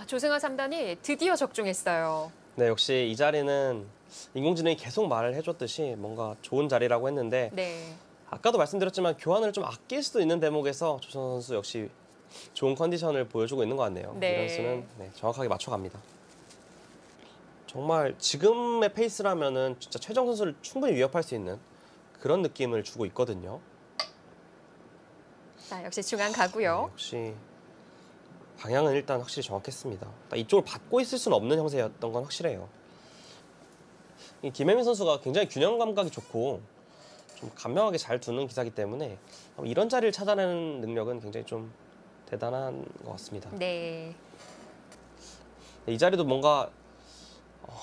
조승아 3단이 드디어 적중했어요. 네, 역시 이 자리는 인공지능이 계속 말을 해줬듯이 뭔가 좋은 자리라고 했는데 네. 아까도 말씀드렸지만 교환을 좀 아낄 수도 있는 대목에서 조성환 선수 역시 좋은 컨디션을 보여주고 있는 것 같네요. 네. 이런 수는 정확하게 맞춰갑니다. 정말 지금의 페이스라면은 진짜 최정 선수를 충분히 위협할 수 있는 그런 느낌을 주고 있거든요. 자, 역시 중앙 가고요. 네, 역시 방향은 일단 확실히 정확했습니다. 이쪽을 받고 있을 수는 없는 형세였던 건 확실해요. 이 김혜민 선수가 굉장히 균형 감각이 좋고 좀 간명하게 잘 두는 기사이기 때문에 이런 자리를 찾아내는 능력은 굉장히 좀 대단한 것 같습니다. 네. 이 자리도 뭔가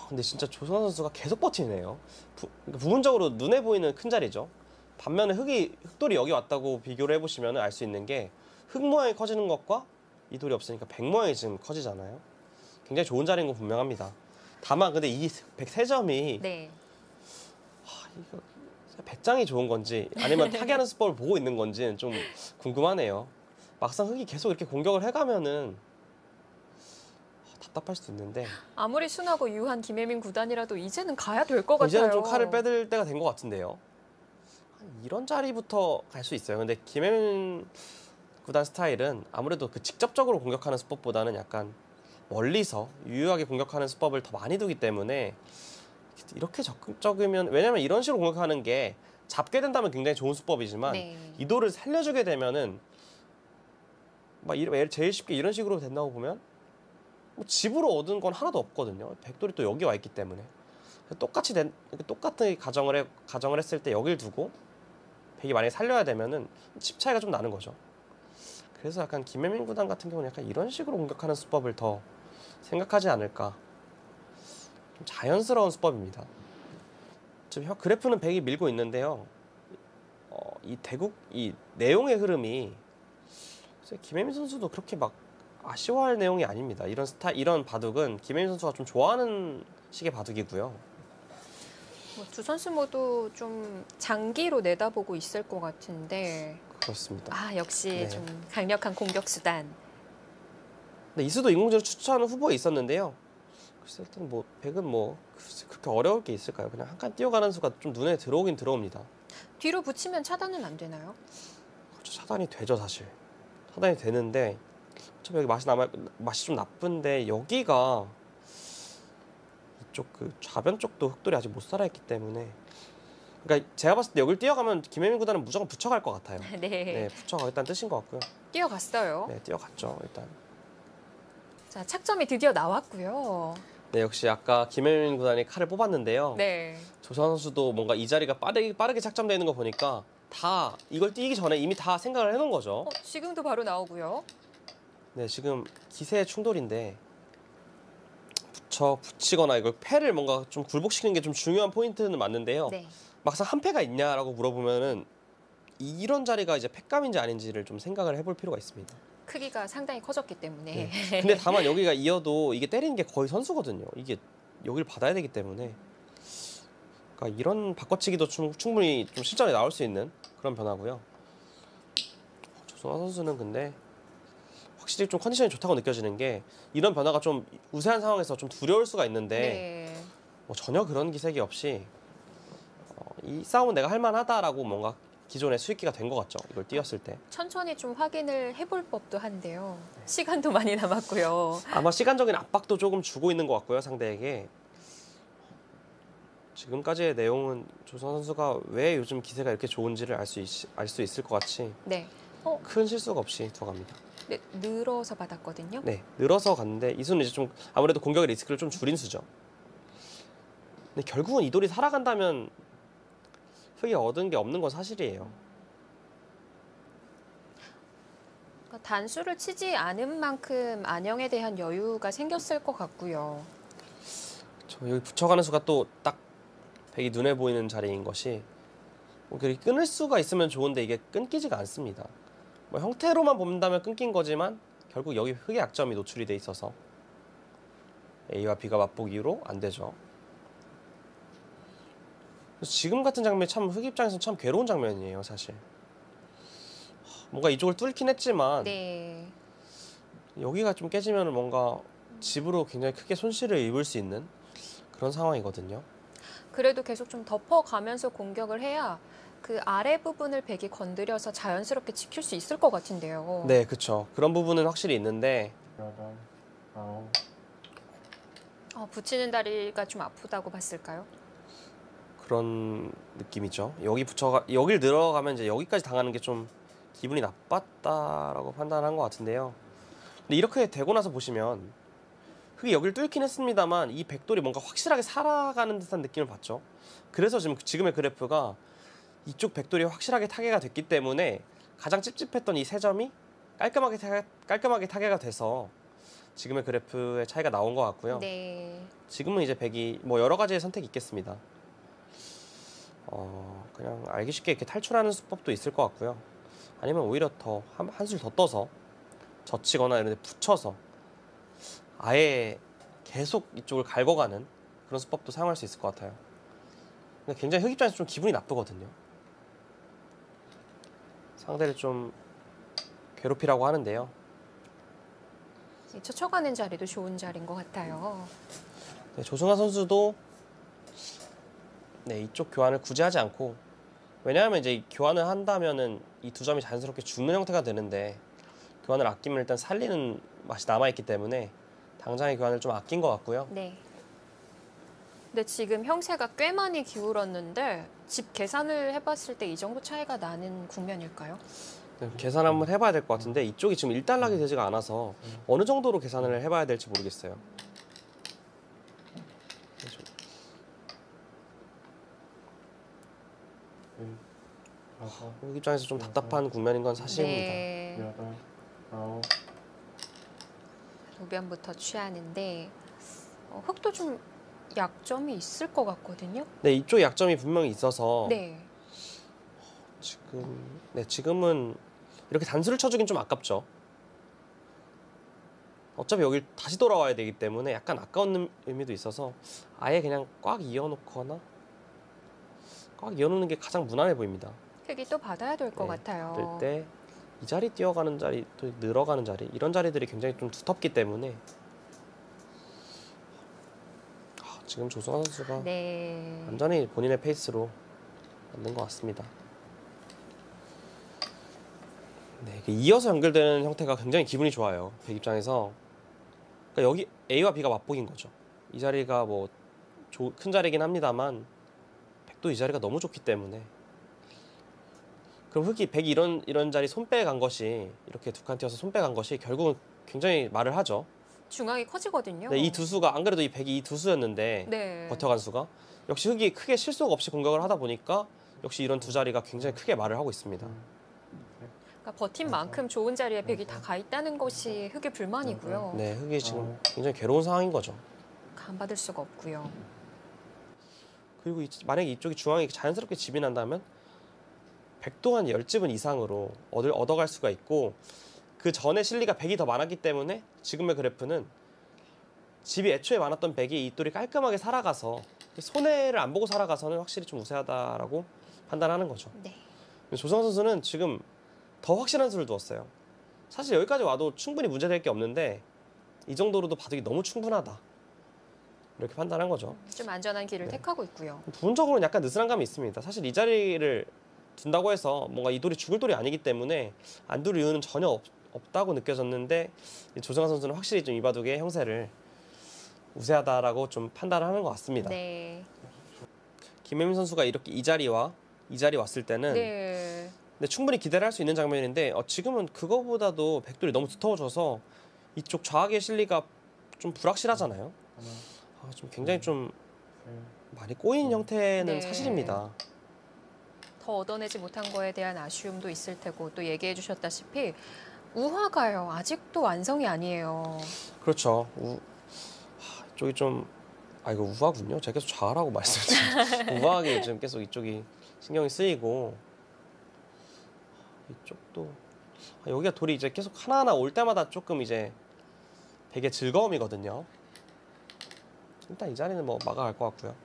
근데 진짜 조성환 선수가 계속 버티네요. 부분적으로 눈에 보이는 큰 자리죠. 반면에 흑돌이 여기 왔다고 비교를 해보시면 알 수 있는 게 흑 모양이 커지는 것과 이 돌이 없으니까 백 모양이 지금 커지잖아요. 굉장히 좋은 자리인 건 분명합니다. 다만 근데 이 103점이 네. 이거 배짱이 좋은 건지 아니면 타개하는 수법을 보고 있는 건지는 좀 궁금하네요. 막상 흑이 계속 이렇게 공격을 해가면은 답답할 수도 있는데 아무리 순하고 유한 김혜민 구단이라도 이제는 가야 될 것 같아요. 이제는 좀 칼을 빼들 때가 된 것 같은데요. 이런 자리부터 갈 수 있어요. 근데 김혜민 구단 스타일은 아무래도 그 직접적으로 공격하는 수법보다는 약간 멀리서 유효하게 공격하는 수법을 더 많이 두기 때문에 이렇게 적극적이면, 왜냐면 이런 식으로 공격하는 게 잡게 된다면 굉장히 좋은 수법이지만 네. 이도를 살려주게 되면은 제일 쉽게 이런 식으로 된다고 보면 뭐 집으로 얻은 건 하나도 없거든요. 백돌이 또 여기 와 있기 때문에 똑같은 가정을 했을 때 여길 두고 백이 만약에 살려야 되면은 집 차이가 좀 나는 거죠. 그래서 약간 김혜민 구단 같은 경우는 약간 이런 식으로 공격하는 수법을 더 생각하지 않을까. 좀 자연스러운 수법입니다. 지금 그래프는 백이 밀고 있는데요. 이 내용의 흐름이 김혜민 선수도 그렇게 막 아쉬워할 내용이 아닙니다. 이런 바둑은 김혜민 선수가 좀 좋아하는 식의 바둑이고요. 두 선수 모두 좀 장기로 내다보고 있을 것 같은데. 그렇습니다. 역시 네. 좀 강력한 공격 수단. 네, 이수도 인공지능 추천하는 후보에 있었는데요. 글쎄 일단 백은 그렇게 어려울 게 있을까요? 그냥 한 칸 뛰어가는 수가 좀 눈에 들어오긴 들어옵니다. 뒤로 붙이면 차단은 안 되나요? 그렇죠, 차단이 되죠 사실. 차단이 되는데 어차피 여기 맛이 좀 나쁜데 여기가 이쪽 그 좌변 쪽도 흑돌이 아직 못 살아있기 때문에, 그러니까 제가 봤을 때 여길 뛰어가면 김혜민 구단은 무조건 붙여갈 것 같아요. 네. 붙여가겠다는 뜻인 것 같고요. 뛰어갔어요. 네, 뛰어갔죠 일단. 자, 착점이 드디어 나왔고요. 네, 역시 아까 김혜민 구단이 칼을 뽑았는데요. 네. 조성환 선수도 뭔가 이 자리가 빠르게 착점되는 거 보니까 다 이걸 뛰기 전에 이미 다 생각을 해놓은 거죠. 지금도 바로 나오고요. 네, 지금 기세의 충돌인데 붙이거나 이걸 패를 뭔가 좀 굴복시키는 게 좀 중요한 포인트는 맞는데요. 네. 막상 한 패가 있냐라고 물어보면은 이런 자리가 이제 패감인지 아닌지를 좀 생각을 해볼 필요가 있습니다. 크기가 상당히 커졌기 때문에. 네. 근데 다만 여기가 이어도 이게 때리는 게 거의 선수거든요. 이게 여기를 받아야 되기 때문에. 그러니까 이런 바꿔치기도 충분히 좀 실전에 나올 수 있는 그런 변화고요. 조성환 선수는 근데 확실히 좀 컨디션이 좋다고 느껴지는 게 이런 변화가 좀 우세한 상황에서 좀 두려울 수가 있는데 네. 전혀 그런 기색이 없이 이 싸움은 내가 할 만하다라고 뭔가 기존의 수익기가 된 것 같죠. 이걸 뛰었을 때. 천천히 좀 확인을 해볼 법도 한데요. 시간도 많이 남았고요. 아마 시간적인 압박도 조금 주고 있는 것 같고요. 상대에게. 지금까지의 내용은 조성환 선수가 왜 요즘 기세가 이렇게 좋은지를 알 수 있을 것 같이 네. 큰 실수가 없이 들어갑니다. 네, 늘어서 받았거든요. 네, 늘어서 갔는데 이 수는 이제 좀 아무래도 공격의 리스크를 좀 줄인 수죠. 근데 결국은 이 돌이 살아간다면 흑이 얻은 게 없는 건 사실이에요. 그러니까 단수를 치지 않은 만큼 안영에 대한 여유가 생겼을 것 같고요. 여기 붙여가는 수가 또 딱 백이 눈에 보이는 자리인 것이 그렇게 끊을 수가 있으면 좋은데 이게 끊기지가 않습니다. 형태로만 본다면 끊긴 거지만 결국 여기 흑의 약점이 노출이 돼 있어서 A와 B가 맞보기로 안 되죠. 그래서 지금 같은 장면이 참 흑 입장에서는 참 괴로운 장면이에요, 사실. 뭔가 이쪽을 뚫긴 했지만 네. 여기가 좀 깨지면 뭔가 집으로 굉장히 크게 손실을 입을 수 있는 그런 상황이거든요. 그래도 계속 좀 덮어가면서 공격을 해야 그 아래 부분을 백이 건드려서 자연스럽게 지킬 수 있을 것 같은데요. 네, 그렇죠. 그런 부분은 확실히 있는데 붙이는 다리가 좀 아프다고 봤을까요? 그런 느낌이죠. 여길 들어가면 이제 여기까지 당하는 게 좀 기분이 나빴다라고 판단한 것 같은데요. 근데 이렇게 되고 나서 보시면 흙이 여기를 뚫긴 했습니다만 이 백돌이 뭔가 확실하게 살아가는 듯한 느낌을 받죠. 그래서 지금의 그래프가 이쪽 백돌이 확실하게 타개가 됐기 때문에 가장 찝찝했던 이 세 점이 깔끔하게 타개가 돼서 지금의 그래프의 차이가 나온 것 같고요. 네. 지금은 이제 백이 뭐 여러 가지의 선택이 있겠습니다. 그냥 알기 쉽게 이렇게 탈출하는 수법도 있을 것 같고요. 아니면 오히려 더 한술 더 떠서 젖히거나 이런 데 붙여서 아예 계속 이쪽을 갈궈가는 그런 수법도 사용할 수 있을 것 같아요. 근데 굉장히 흙 입장에서 좀 기분이 나쁘거든요. 상대를 좀 괴롭히라고 하는데요. 쳐쳐가는 자리도 좋은 자리인 것 같아요. 네, 조승환 선수도 네, 이쪽 교환을 굳이 하지 않고, 왜냐하면 이제 교환을 한다면은 이 두 점이 자연스럽게 죽는 형태가 되는데 교환을 아끼면 일단 살리는 맛이 남아있기 때문에 당장의 교환을 좀 아낀 것 같고요. 네. 근데 지금 형세가 꽤 많이 기울었는데 집 계산을 해봤을 때 이 정도 차이가 나는 국면일까요? 네, 계산 한번 해봐야 될 것 같은데 이쪽이 지금 일단락이 되지가 않아서 어느 정도로 계산을 해봐야 될지 모르겠어요. 흙 입장에서 좀 답답한 국면인 건 사실입니다. 네. 우변부터 취하는데 흙도 좀 약점이 있을 것 같거든요. 네, 이쪽 약점이 분명히 있어서 네. 지금은 이렇게 단수를 쳐주긴 좀 아깝죠. 어차피 여기 다시 돌아와야 되기 때문에 약간 아까운 의미도 있어서 아예 그냥 꽉 이어놓거나 꽉 이어놓는 게 가장 무난해 보입니다. 흙이 또 받아야 될 것 같아요. 뜰 때 이 자리 뛰어가는 자리, 또 늘어가는 자리 이런 자리들이 굉장히 좀 두텁기 때문에 지금 조승환 선수가 네. 완전히 본인의 페이스로 만든 것 같습니다. 네, 이어서 연결되는 형태가 굉장히 기분이 좋아요. 백 입장에서. 그러니까 여기 A와 B가 맞보인 거죠. 이 자리가 뭐 큰 자리긴 합니다만 백도 이 자리가 너무 좋기 때문에, 그럼 백이 이런 자리 손 빼 간 것이, 이렇게 두 칸 띄어서 손 빼 간 것이 결국은 굉장히 말을 하죠. 중앙이 커지거든요. 네, 이 두 수가 안 그래도 이 백이 이 두 수였는데 네. 버텨간 수가 역시 흙이 크게 실속 없이 공격을 하다 보니까 역시 이런 두 자리가 굉장히 크게 말을 하고 있습니다. 그러니까 버틴 만큼 좋은 자리에 백이 다 가 있다는 것이 흙의 불만이고요. 네, 흙이 지금 굉장히 괴로운 상황인 거죠. 간 받을 수가 없고요. 그리고 만약에 이쪽이 중앙에 자연스럽게 집이 난다면 백도 한 10집은 이상으로 얻어갈 수가 있고, 그 전에 실리가 백이 더 많았기 때문에 지금의 그래프는 집이 애초에 많았던 백이 이 똘이 깔끔하게 살아가서 손해를 안 보고 살아가서는 확실히 좀 우세하다라고 판단하는 거죠. 네. 조성환 선수는 지금 더 확실한 수를 두었어요. 사실 여기까지 와도 충분히 문제될 게 없는데 이 정도로도 바둑이 너무 충분하다, 이렇게 판단한 거죠. 좀 안전한 길을 택하고 있고요. 부분적으로는 약간 느슨한 감이 있습니다. 사실 이 자리를 둔다고 해서 뭔가 이 돌이 죽을 돌이 아니기 때문에 안 둘 이유는 전혀 없다고 느껴졌는데, 조승환 선수는 확실히 좀 이 바둑의 형세를 우세하다라고 좀 판단을 하는 것 같습니다. 네. 김혜민 선수가 이렇게 이 자리 왔을 때는 네. 근데 충분히 기대를 할 수 있는 장면인데 지금은 그거보다도 백돌이 너무 두터워져서 이쪽 좌악의 실리가 좀 불확실하잖아요. 좀 굉장히 좀 많이 꼬인 형태는 네. 사실입니다. 더 얻어내지 못한 거에 대한 아쉬움도 있을 테고, 또 얘기해 주셨다시피 우화가요. 아직도 완성이 아니에요. 그렇죠. 이쪽이 좀 이거 우아군요. 제가 계속 좌라고 말씀드렸죠. 우아하게 지금 계속 이쪽이 신경이 쓰이고, 이쪽도 여기가 돌이 이제 계속 하나하나 올 때마다 조금 이제 되게 즐거움이거든요. 일단 이 자리는 뭐 막아갈 것 같고요.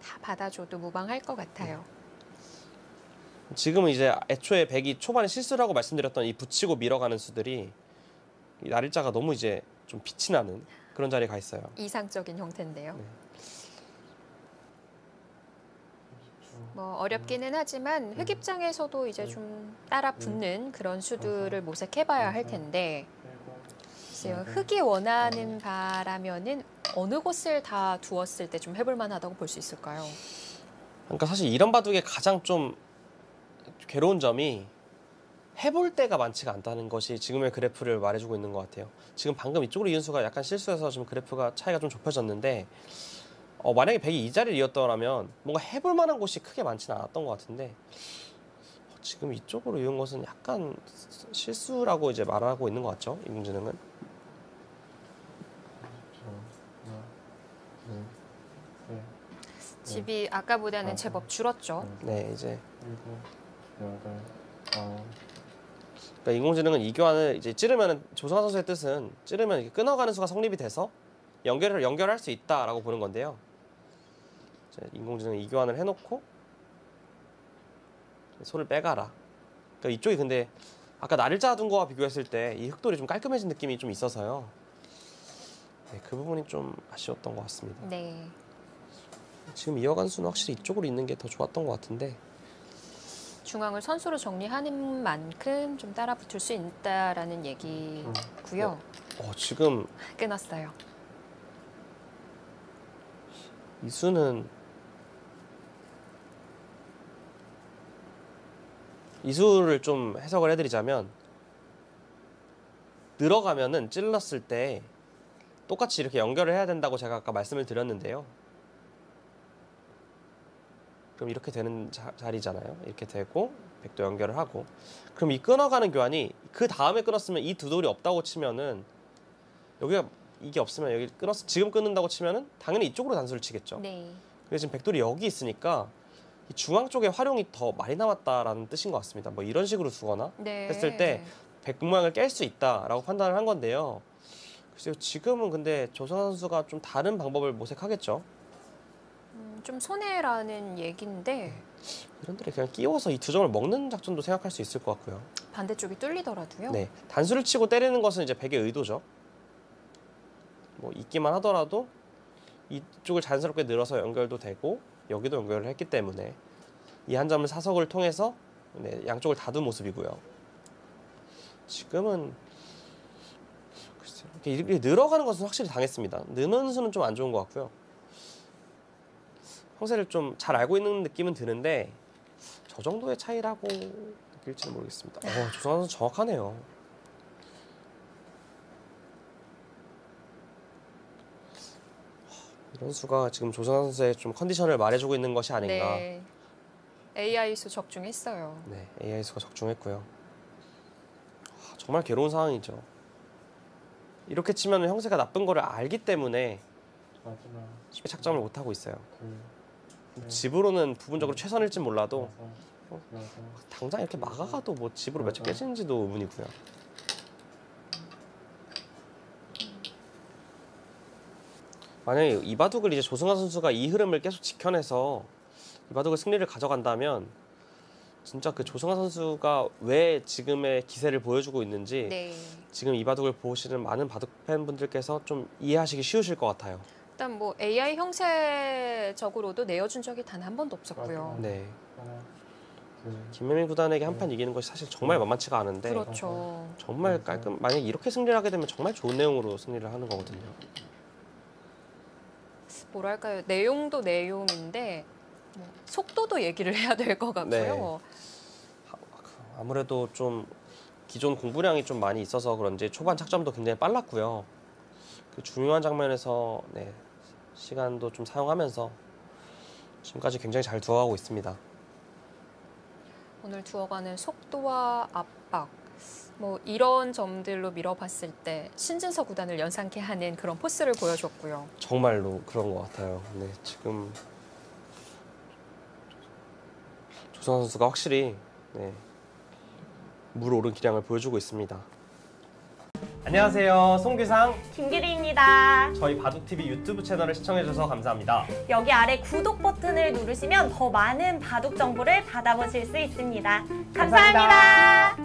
다 받아줘도 무방할 것 같아요. 지금은 이제 애초에 백이 초반에 실수라고 말씀드렸던 이 붙이고 밀어가는 수들이 이 날일자가 너무 이제 좀 빛이 나는 그런 자리에 가 있어요. 이상적인 형태인데요. 네. 뭐 어렵기는 하지만 흙 입장에서도 이제 좀 따라 붙는 그런 수들을 모색해봐야 할 텐데 글쎄요, 흙이 원하는 바라면은 어느 곳을 다 두었을 때 좀 해볼 만하다고 볼 수 있을까요? 그러니까 사실 이런 바둑의 가장 좀 괴로운 점이 해볼 때가 많지가 않다는 것이 지금의 그래프를 말해주고 있는 것 같아요. 지금 방금 이쪽으로 이은수가 약간 실수해서 좀 그래프가 차이가 좀 좁혀졌는데 만약에 백이 이 자리를 이었더라면 뭔가 해볼 만한 곳이 크게 많지는 않았던 것 같은데 지금 이쪽으로 이은 것은 약간 실수라고 이제 말하고 있는 것 같죠? 인공지능은. 집이 아까보다는 제법 줄었죠. 네, 이제. 그러니까 인공지능은 이 교환을 이제 찌르면 조성환 선수의 뜻은 찌르면 이렇게 끊어가는 수가 성립이 돼서 연결할 수 있다라고 보는 건데요. 이제 인공지능은 이 교환을 해놓고 손을 빼가라. 그러니까 이쪽이 근데 아까 날일자 둔 거와 비교했을 때 이 흑돌이 좀 깔끔해진 느낌이 좀 있어서요. 네, 그 부분이 좀 아쉬웠던 것 같습니다. 네. 지금 이어간 수는 확실히 이쪽으로 있는 게 더 좋았던 것 같은데 중앙을 선수로 정리하는 만큼 좀 따라 붙을 수 있다라는 얘기고요. 지금 끊었어요. 이 수는 이 수를 좀 해석을 해드리자면 늘어가면은 찔렀을 때 똑같이 이렇게 연결을 해야 된다고 제가 아까 말씀을 드렸는데요. 그럼 이렇게 되는 자리잖아요. 이렇게 되고 백도 연결을 하고 그럼 이 끊어가는 교환이 그 다음에 끊었으면 이 두 돌이 없다고 치면은 여기가 이게 없으면 여기 지금 끊는다고 치면은 당연히 이쪽으로 단수를 치겠죠. 네. 근데 지금 백돌이 여기 있으니까 이 중앙 쪽에 활용이 더 많이 남았다라는 뜻인 것 같습니다. 뭐 이런 식으로 두거나 했을 때 백 모양을 깰 수 있다라고 판단을 한 건데요. 글쎄요, 지금은 근데 조성환 선수가 좀 다른 방법을 모색하겠죠. 좀 손해라는 얘기인데 이런 데를 그냥 끼워서 이 두 점을 먹는 작전도 생각할 수 있을 것 같고요. 반대쪽이 뚫리더라도요. 네, 단수를 치고 때리는 것은 이제 백의 의도죠. 뭐 있기만 하더라도 이쪽을 자연스럽게 늘어서 연결도 되고 여기도 연결을 했기 때문에 이 한 점을 사석을 통해서 네, 양쪽을 다둔 모습이고요. 지금은 글쎄요, 이렇게 늘어가는 것은 확실히 당했습니다. 느는 수는 좀 안 좋은 것 같고요. 형세를 좀 잘 알고 있는 느낌은 드는데 저 정도의 차이라고 느낄지는 모르겠습니다. 조성환 선수 정확하네요. 이런 수가 지금 조성환 선수의 좀 컨디션을 말해주고 있는 것이 아닌가. 네. AI 수 적중했어요. 네, AI 수가 적중했고요. 정말 괴로운 상황이죠. 이렇게 치면 형세가 나쁜 거를 알기 때문에 쉽게 착점을 못 하고 있어요. 집으로는 부분적으로 최선일지 몰라도 당장 이렇게 막아가도 뭐 집으로 몇 점 깨지는지도 의문이고요. 만약에 이 바둑을 이제 조승환 선수가 이 흐름을 계속 지켜내서 이 바둑을 승리를 가져간다면 진짜 그 조승환 선수가 왜 지금의 기세를 보여주고 있는지 네. 지금 이 바둑을 보시는 많은 바둑 팬분들께서 좀 이해하시기 쉬우실 것 같아요. 일단 뭐 AI 형세적으로도 내어준 적이 단 한 번도 없었고요. 네. 김혜민 구단에게 한 판 이기는 것이 사실 정말 만만치가 않은데 그렇죠. 정말 깔끔. 만약에 이렇게 승리를 하게 되면 정말 좋은 내용으로 승리를 하는 거거든요. 뭐랄까요, 내용도 내용인데 뭐 속도도 얘기를 해야 될 것 같고요. 아무래도 좀 기존 공부량이 좀 많이 있어서 그런지 초반 착점도 굉장히 빨랐고요. 그 중요한 장면에서 네, 시간도 좀 사용하면서 지금까지 굉장히 잘 두어가고 있습니다. 오늘 두어가는 속도와 압박, 뭐 이런 점들로 밀어봤을 때 신진서 구단을 연상케 하는 그런 포스를 보여줬고요. 정말로 그런 것 같아요. 네, 지금 조성환 선수가 확실히 네, 물 오른 기량을 보여주고 있습니다. 안녕하세요, 송규상, 김규리입니다. 저희 바둑TV 유튜브 채널을 시청해주셔서 감사합니다. 여기 아래 구독 버튼을 누르시면 더 많은 바둑 정보를 받아보실 수 있습니다. 감사합니다.